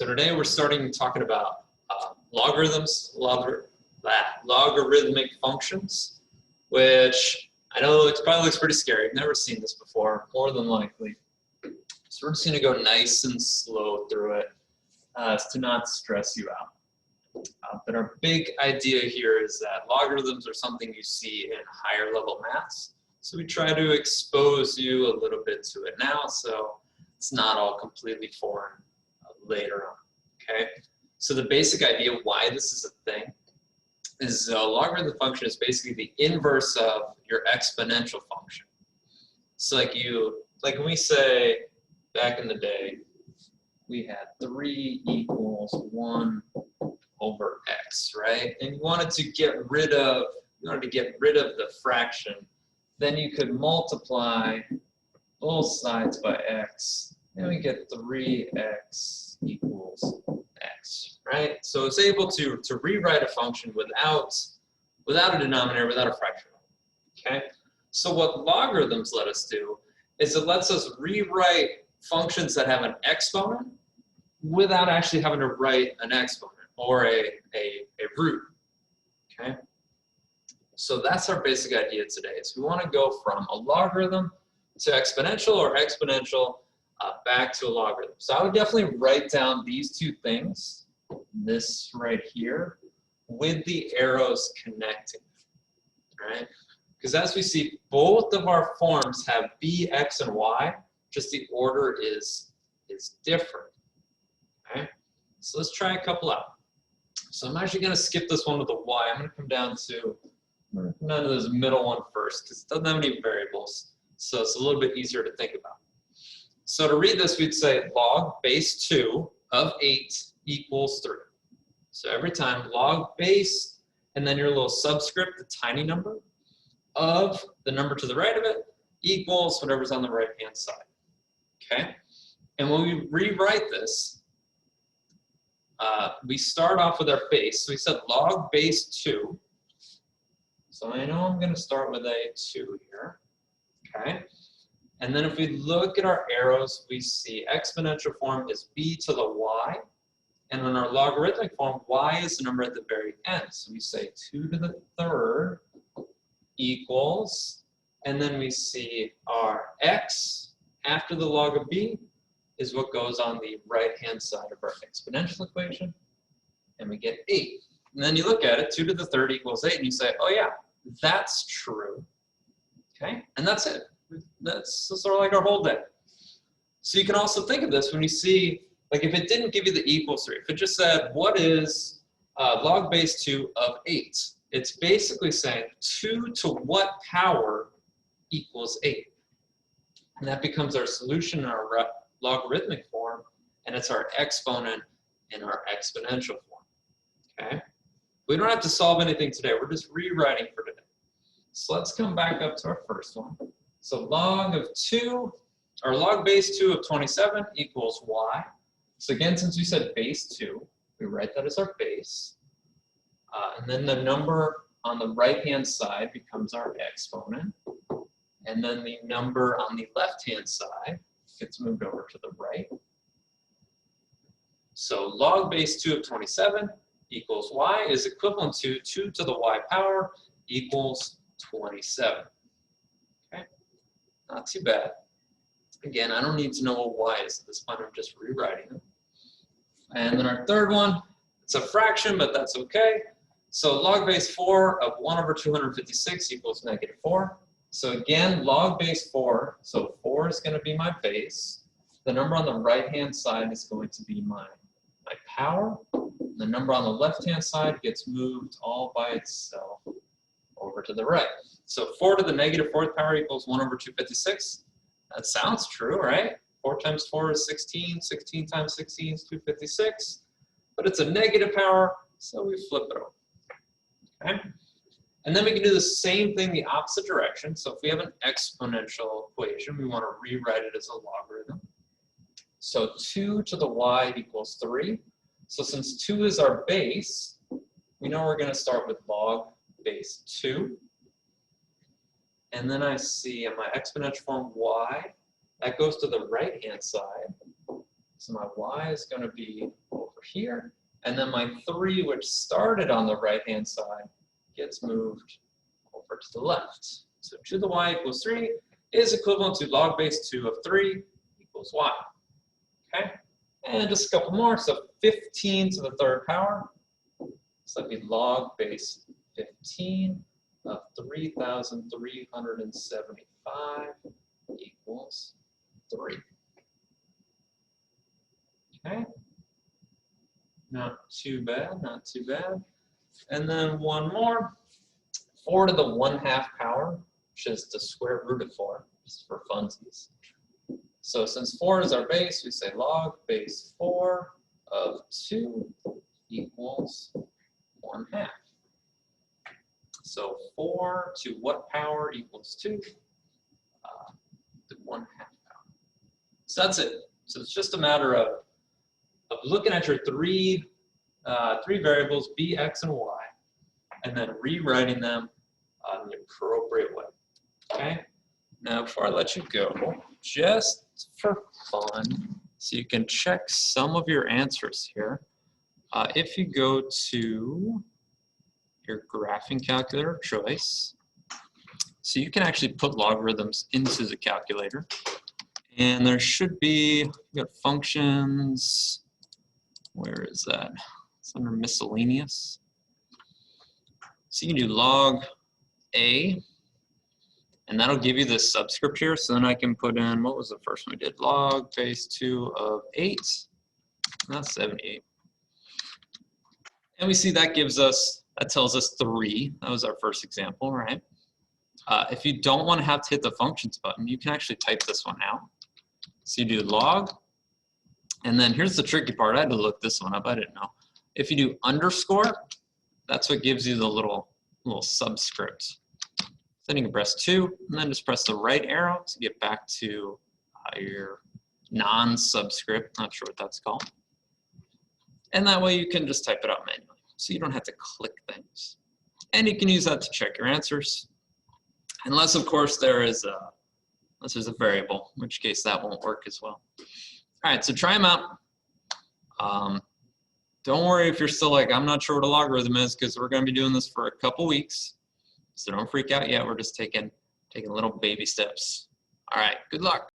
So today we're starting talking about logarithms, logarithmic functions, which I know it probably looks pretty scary. I've never seen this before, more than likely. So we're just going to go nice and slow through it to not stress you out. But our big idea here is that logarithms are something you see in higher level maths. So we try to expose you a little bit to it now, so it's not all completely foreign later on, okay? So the basic idea why this is a thing is a logarithm function is basically the inverse of your exponential function. So like when we say back in the day, we had 3 equals 1 over x, right? And you wanted to get rid of the fraction. Then you could multiply both sides by x, and we get 3x equals x, right? So it's able to rewrite a function without a denominator, without a fraction, okay? So what logarithms let us do is it lets us rewrite functions that have an exponent without actually having to write an exponent or a root, okay? So that's our basic idea today. Is we want to go from a logarithm to exponential or exponential back to a logarithm. So I would definitely write down these two things, this right here, with the arrows connecting, right? Because as we see, both of our forms have b, x, and y, just the order is different, okay? So let's try a couple out. So I'm actually going to skip this one with the y. I'm going to come down to this middle one first because it doesn't have any variables, so it's a little bit easier to think about. So to read this, we'd say log base 2 of 8 equals 3. So every time log base, and then your little subscript, the tiny number, of the number to the right of it equals whatever's on the right-hand side, okay? And when we rewrite this, we start off with our base. So we said log base 2. So I know I'm going to start with a 2 here, okay? And then if we look at our arrows, we see exponential form is b to the y. And in our logarithmic form, y is the number at the very end. So we say 2 to the third equals, and then we see our x after the log of b is what goes on the right-hand side of our exponential equation, and we get 8. And then you look at it, 2 to the third equals 8, and you say, oh yeah, that's true, okay? And that's it. That's sort of like our whole day. So you can also think of this when you see, like if it didn't give you the equals 3, if it just said, what is log base 2 of 8? It's basically saying 2 to what power equals 8? And that becomes our solution in our logarithmic form, and it's our exponent in our exponential form, okay? We don't have to solve anything today. We're just rewriting for today. So let's come back up to our first one. So log of 2, or log base 2 of 27 equals y. So again, since we said base 2, we write that as our base. And then the number on the right-hand side becomes our exponent. And then the number on the left-hand side gets moved over to the right. So log base 2 of 27 equals y is equivalent to 2 to the y power equals 27. Okay, not too bad. Again, I don't need to know what y is at this point. I'm just rewriting it. And then our third one, it's a fraction, but that's okay. So log base 4 of 1 over 256 equals -4. So again, log base 4, so 4 is going to be my base. The number on the right-hand side is going to be my power. The number on the left-hand side gets moved all by itself over to the right. So 4 to the -4th power equals 1 over 256. That sounds true, right? 4 times 4 is 16. 16 times 16 is 256. But it's a negative power, so we flip it over. Okay? And then we can do the same thing the opposite direction. So if we have an exponential equation, we want to rewrite it as a logarithm. So 2 to the y equals 3. So since 2 is our base, we know we're going to start with log base 2. And then I see in my exponential form y, that goes to the right-hand side. So my y is going to be here. And then my 3, which started on the right-hand side, gets moved over to the left. So 2 to the y equals 3 is equivalent to log base 2 of 3 equals y. Okay? And just a couple more. So 15 to the 3rd power. So that'd be log base 15 of 3,375 equals 3. Okay? Not too bad, not too bad. And then one more. 4 to the 1/2 power, which is the square root of 4, just for funsies. So since 4 is our base, we say log base 4 of 2 equals 1/2. So 4 to what power equals 2? The 1/2 power. So that's it. So it's just a matter of looking at your three variables, b, x, and y, and then rewriting them in the appropriate way. Okay? Now, before I let you go, just for fun, so you can check some of your answers here, if you go to your graphing calculator of choice, so you can actually put logarithms into the calculator, and there should be, you got functions, where is that? It's under miscellaneous. So you can do log A, and that'll give you this subscript here. So then I can put in, what was the first one we did? Log base 2 of 8. That's 78. And we see that gives us, that tells us 3. That was our first example, right? If you don't want to have to hit the functions button, you can actually type this one out. So you do log, and then here's the tricky part. I had to look this one up. I didn't know. If you do underscore, that's what gives you the little subscript. Then you can press 2, and then just press the right arrow to get back to your non-subscript. Not sure what that's called. And that way you can just type it out manually, so you don't have to click things. And you can use that to check your answers, unless of course there's a variable, in which case that won't work as well. All right, so try them out. Don't worry if you're still like, I'm not sure what a logarithm is, because we're going to be doing this for a couple weeks. So don't freak out yet. We're just taking little baby steps. All right, good luck.